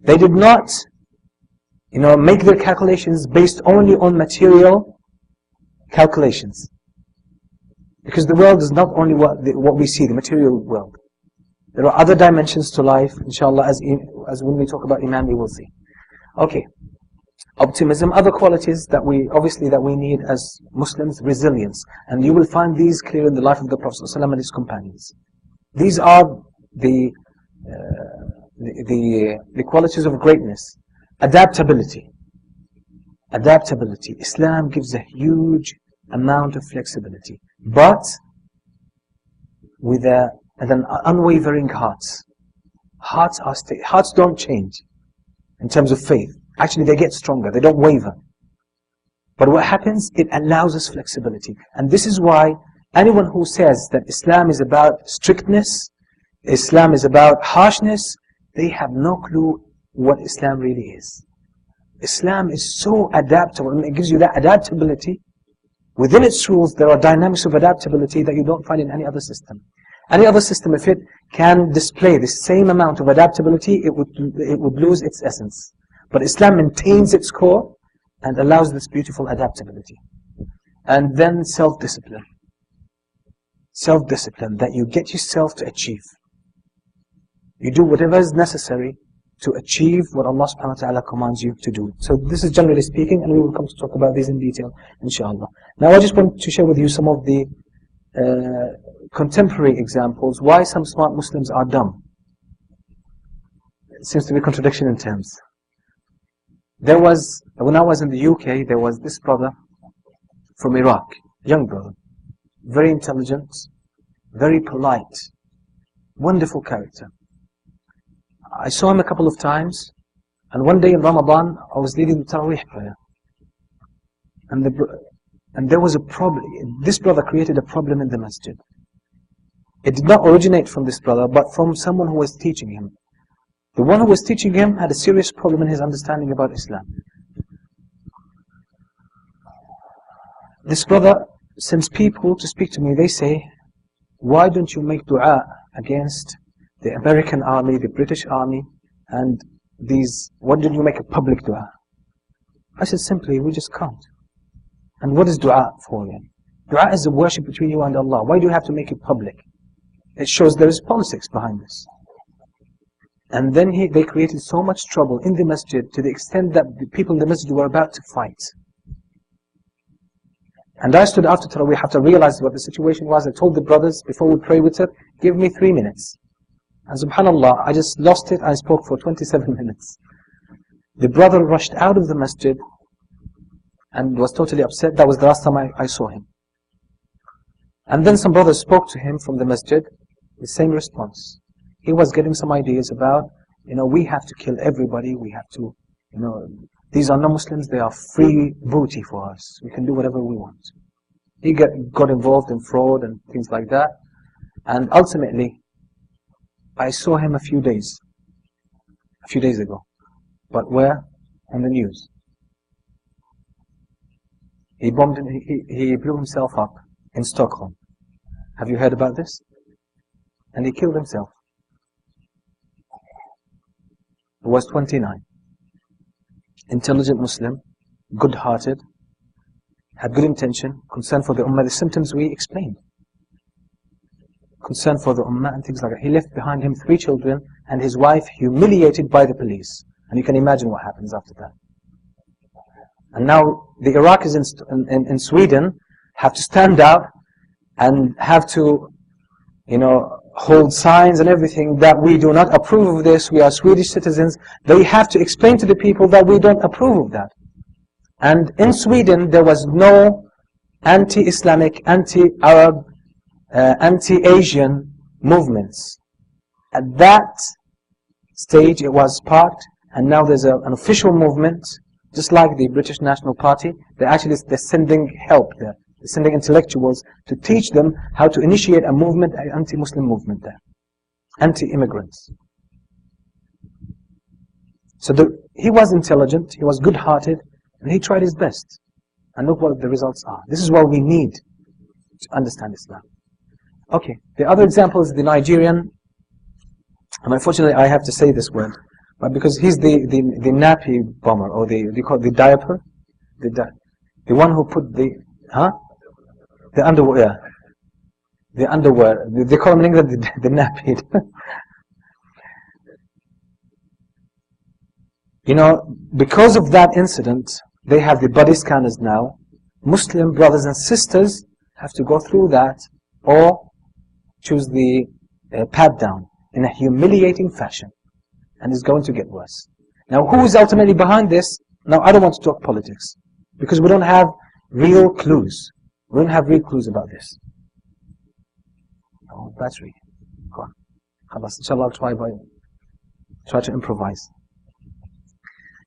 They did not, make their calculations based only on material calculations. Because the world is not only what we see, the material world. There are other dimensions to life, inshallah, as when we talk about Iman, we will see. Okay. Optimism, other qualities that we need as Muslims, resilience. And you will find these clear in the life of the Prophet ﷺ and his companions. These are the qualities of greatness. Adaptability. Adaptability. Islam gives a huge amount of flexibility, but with an unwavering heart. Hearts don't change in terms of faith. Actually, they get stronger. They don't waver. But what happens? It allows us flexibility. And this is why anyone who says that Islam is about strictness, Islam is about harshness, they have no clue what Islam really is. Islam is so adaptable, and it gives you that adaptability. Within its rules, there are dynamics of adaptability that you don't find in any other system. Any other system, if it can display the same amount of adaptability, it would lose its essence. But Islam maintains its core and allows this beautiful adaptability. And then self-discipline. Self-discipline, that you get yourself to achieve. You do whatever is necessary to achieve what Allah subhanahu wa ta'ala commands you to do. So this is generally speaking, and we will come to talk about these in detail, inshallah. Now I just want to share with you some of the contemporary examples why some smart Muslims are dumb. It seems to be a contradiction in terms. When I was in the UK, there was this brother from Iraq, young brother, very intelligent, very polite, wonderful character. I saw him a couple of times, and one day in Ramadan, I was leading the Taraweeh prayer. And there was a problem. This brother created a problem in the masjid. It did not originate from this brother, but from someone who was teaching him. The one who was teaching him had a serious problem in his understanding about Islam. This brother sends people to speak to me. They say, why don't you make dua against the American army, the British army, and why didn't you make a public dua? I said, simply, we just can't. And what is dua for then? Dua is a worship between you and Allah. Why do you have to make it public? It shows there is politics behind this. And then they created so much trouble in the masjid to the extent that the people in the masjid were about to fight. And I stood after Taraweeh, after I realized what the situation was. I told the brothers, before we pray with it, give me 3 minutes. And subhanallah, I just lost it. I spoke for 27 minutes. The brother rushed out of the masjid and was totally upset. That was the last time I saw him. And then some brothers spoke to him from the masjid, the same response. He was getting some ideas about, we have to kill everybody, we have to, these are non-Muslims, they are free booty for us. We can do whatever we want. He got involved in fraud and things like that. And ultimately, I saw him a few days ago. But where? On the news. He blew himself up in Stockholm. Have you heard about this? And he killed himself. He was 29. Intelligent Muslim, good-hearted, had good intention, concern for the Ummah, the symptoms we explained. Concern for the Ummah and things like that. He left behind him 3 children and his wife humiliated by the police. And you can imagine what happens after that. And now the Iraqis in Sweden have to stand up and have to, hold signs and everything that we do not approve of this. We are Swedish citizens. They have to explain to the people that we don't approve of that. And in Sweden, there was no anti-Islamic, anti-Arab, anti-Asian movements. At that stage, it was parked, and now there's an official movement, just like the British National Party. They're sending help there. They're sending intellectuals to teach them how to initiate a movement, an anti-Muslim movement there. Anti-immigrants. So he was intelligent, he was good-hearted, and he tried his best. And look what the results are. This is what we need to understand Islam. Okay, the other example is the Nigerian, and unfortunately I have to say this word, But because he's the nappy bomber, or do you call it the diaper? The one who put the underwear, yeah. The underwear. They call him in England the nappy. You know, because of that incident, they have the body scanners now. Muslim brothers and sisters have to go through that, or choose the pat down in a humiliating fashion. And it's going to get worse. Now, who is ultimately behind this? Now, I don't want to talk politics, because we don't have real clues. We don't have real clues about this. Oh, battery. Go on. Khalas, inshallah, I'll try to improvise.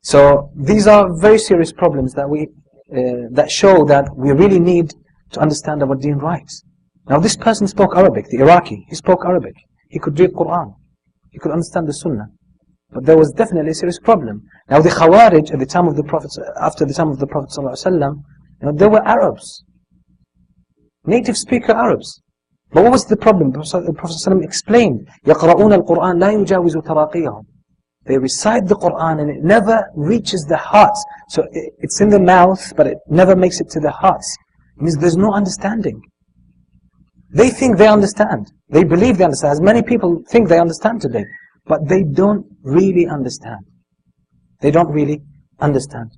So, these are very serious problems that that show that we really need to understand our deen right. Now, this person spoke Arabic, the Iraqi. He spoke Arabic. He could read Quran. He could understand the Sunnah. But there was definitely a serious problem. Now, the Khawarij at the time of the Prophet, after the time of the Prophet ﷺ, they were Arabs, native speaker Arabs. But what was the problem? The Prophet ﷺ explained, يَقْرَؤُونَ الْقُرْآنَ لَا يُجَاوِزُ تَرَاقِيَهُم. They recite the Quran and it never reaches the hearts. So it's in the mouth, but it never makes it to the hearts. It means there's no understanding. They think they understand. They believe they understand. As many people think they understand today. But they don't really understand. They don't really understand.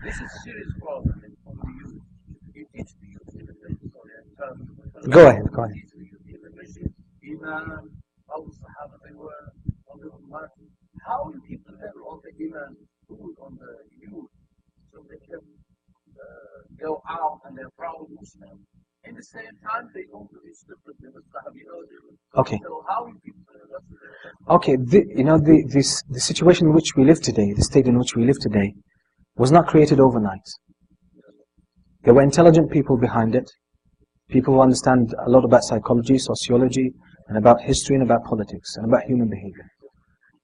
This is a serious problem for the youth. You teach the youth Go ahead, go ahead. Iman, how the Sahaba they were, how you keep the level of the Iman food on the youth so they can go out and they're proud Muslim. In the same time, they don't do this differently with Sahaba. Okay. So how you keep Okay, the situation in which we live today, the state in which we live today, was not created overnight. There were intelligent people behind it, people who understand a lot about psychology, sociology, and about history and about politics, and about human behavior.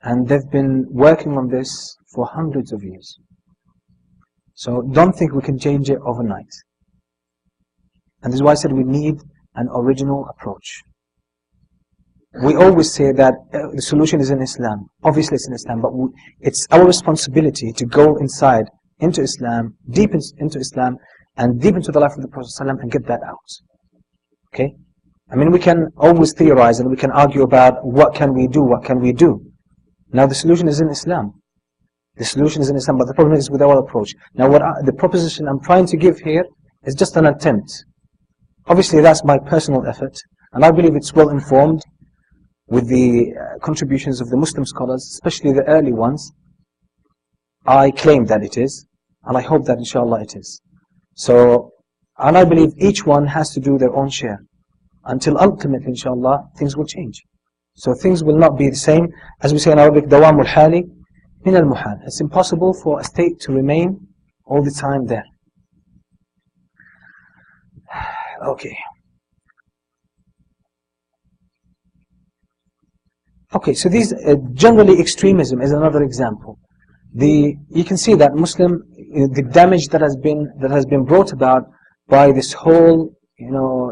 And they've been working on this for hundreds of years. So don't think we can change it overnight. And this is why I said we need an original approach. We always say that the solution is in Islam. Obviously it's in Islam, but it's our responsibility to go inside, into Islam, deep into Islam, and deep into the life of the Prophet ﷺ and get that out. Okay? I mean, we can always theorize and we can argue about what can we do, what can we do. Now the solution is in Islam. The solution is in Islam, but the problem is with our approach. Now the proposition I'm trying to give here is just an attempt. Obviously that's my personal effort, and I believe it's well informed with the contributions of the Muslim scholars, especially the early ones. I claim that it is, and I hope that inshallah it is. So, and I believe each one has to do their own share, until ultimately inshallah things will change. So things will not be the same. As we say in Arabic, دوام الحال من المحال. It's impossible for a state to remain all the time there. Okay. Okay, so these generally extremism is another example. You can see that the damage that has been brought about by this whole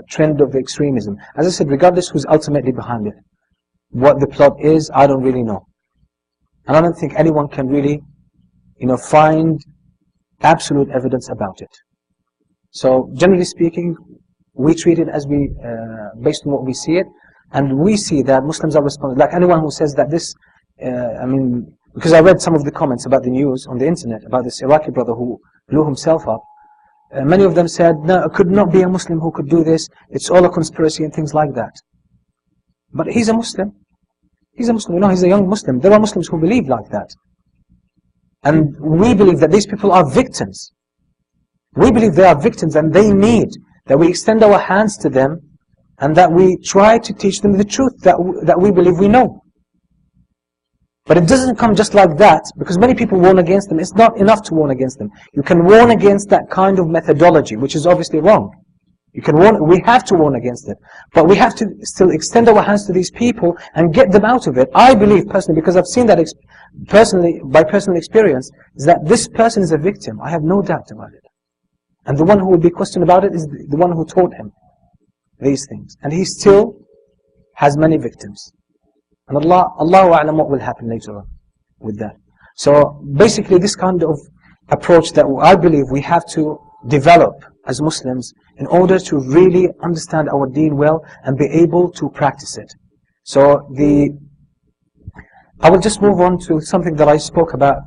trend of extremism. As I said, regardless who's ultimately behind it, what the plot is, I don't really know, and I don't think anyone can really find absolute evidence about it. So generally speaking, we treat it as based on what we see it. And we see that Muslims are responsible. Like anyone who says that this, because I read some of the comments about the news on the internet about this Iraqi brother who blew himself up. Many of them said, no, it could not be a Muslim who could do this. It's all a conspiracy and things like that. But he's a Muslim. He's a Muslim. He's a young Muslim. There are Muslims who believe like that. And we believe that these people are victims. We believe they are victims and they need that we extend our hands to them and that we try to teach them the truth that we believe we know. But it doesn't come just like that, because many people warn against them. It's not enough to warn against them. You can warn against that kind of methodology, which is obviously wrong. We have to warn against it. But we have to still extend our hands to these people and get them out of it. I believe personally, because I've seen that by personal experience, is that this person is a victim. I have no doubt about it. And the one who will be questioned about it is the one who taught him. these things. And he still has many victims. And Allahu A'lam what will happen later on with that. So basically this kind of approach that I believe we have to develop as Muslims in order to really understand our deen well and be able to practice it. So I will just move on to something that I spoke about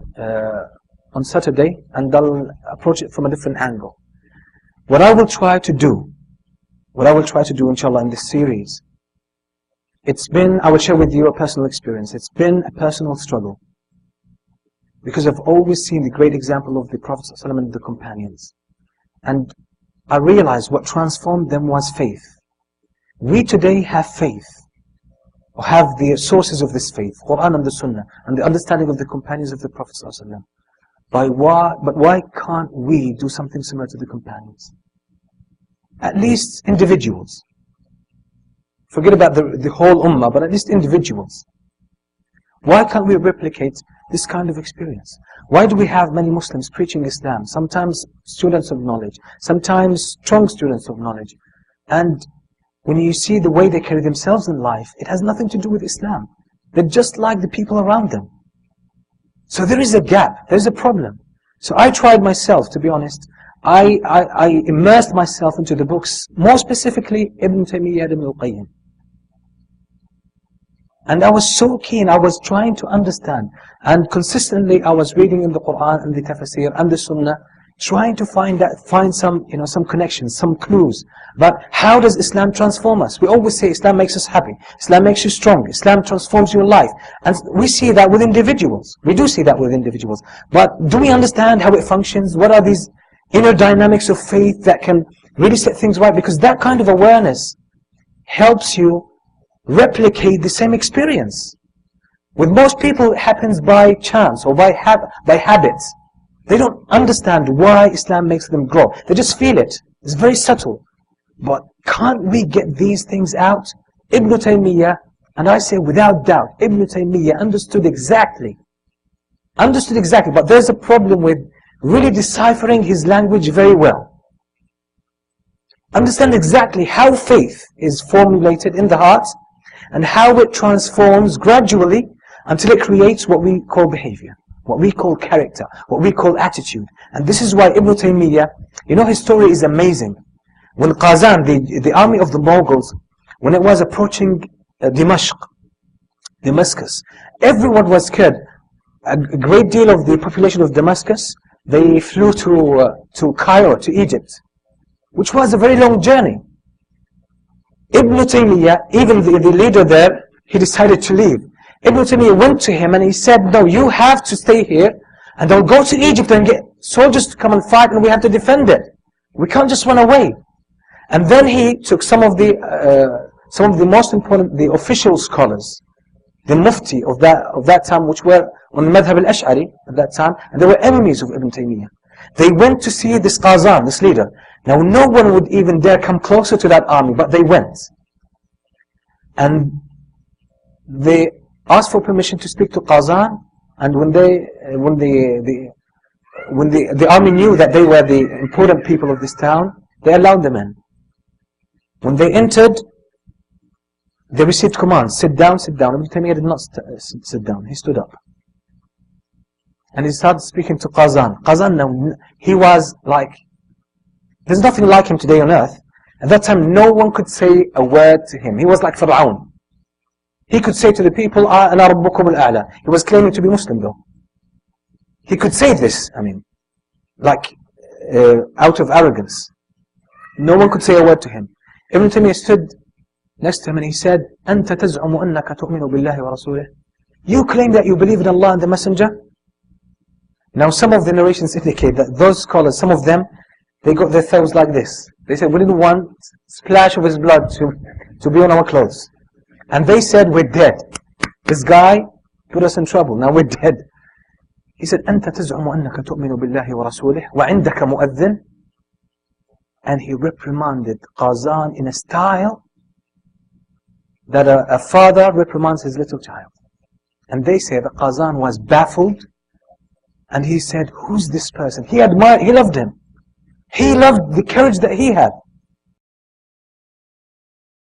on Saturday, and I'll approach it from a different angle. What I will try to do, inshallah, in this series, I will share with you a personal experience. It's been a personal struggle. Because I've always seen the great example of the Prophet ﷺ and the companions. And I realized what transformed them was faith. We today have faith, or have the sources of this faith, Quran and the Sunnah, and the understanding of the companions of the Prophet ﷺ. But why can't we do something similar to the companions? At least individuals. Forget about the whole ummah, but at least individuals. Why can't we replicate this kind of experience? Why do we have many Muslims preaching Islam? Sometimes students of knowledge, sometimes strong students of knowledge. And when you see the way they carry themselves in life, it has nothing to do with Islam. They're just like the people around them. So there is a gap, there's a problem. So I tried myself, to be honest. I immersed myself into the books, more specifically Ibn Taymiyyah, Ibn al-Qayyim. And I was so keen, I was trying to understand. And consistently I was reading in the Quran and the Tafsir and the Sunnah, trying to find some connections, some clues. But how does Islam transform us? We always say Islam makes us happy. Islam makes you strong. Islam transforms your life. And we see that with individuals. We do see that with individuals. But do we understand how it functions? What are these inner dynamics of faith that can really set things right? Because that kind of awareness helps you replicate the same experience. With most people it happens by chance or by habits. They don't understand why Islam makes them grow. They just feel it. It's very subtle. But can't we get these things out? Ibn Taymiyyah, and I say without doubt, Ibn Taymiyyah understood exactly. But there's a problem with really deciphering his language very well. Understand exactly how faith is formulated in the heart and how it transforms gradually until it creates what we call behavior, what we call character, what we call attitude. And this is why Ibn Taymiyyah, his story is amazing. When Qazan, the army of the Mongols, when it was approaching Damascus, everyone was scared. A great deal of the population of Damascus, they flew to Cairo, to Egypt, which was a very long journey. Ibn Taymiyyah, even the leader there, he decided to leave. Ibn Taymiyyah went to him and he said, no, you have to stay here and I'll go to Egypt and get soldiers to come and fight and we have to defend it. We can't just run away. And then he took some of the most important, the official scholars, the mufti of that time, which were on the madhab al-Ash'ari at that time, and they were enemies of Ibn Taymiyyah. They went to see this Qazan, this leader. Now no one would even dare come closer to that army, but they went. And they asked for permission to speak to Qazan, and when the army knew that they were the important people of this town, they allowed them in. When they entered, they received commands, sit down, sit down. Ibn Taymiyyah did not sit down, he stood up. And he started speaking to Qazan. Qazan, now, he was like, there's nothing like him today on earth. At that time, no one could say a word to him. He was like Fir'aun. He could say to the people, Ana Rabbukum al-A'la. He was claiming to be Muslim though. He could say this, like out of arrogance. No one could say a word to him. Ibn Taymiyyah stood next to him and he said, أَنْتَ تَزْعُمُ أَنَّكَ تُؤْمِنُ بِاللَّهِ وَرَسُولِهِ. You claim that you believe in Allah and the Messenger? Now some of the narrations indicate that those scholars, some of them, they got their thumbs like this. They said, we didn't want splash of his blood to be on our clothes. And they said, we're dead. This guy put us in trouble, now we're dead. He said, أَنْتَ تَزْعُمُ أَنَّكَ تُؤْمِنُ بِاللَّهِ وَرَسُولِهِ وَعِنْدَكَ مُؤَذِّنٌ. And he reprimanded Qazan in a style that a father reprimands his little child. And they say that Qazan was baffled, and he said, who's this person? He loved him. He loved the courage that he had.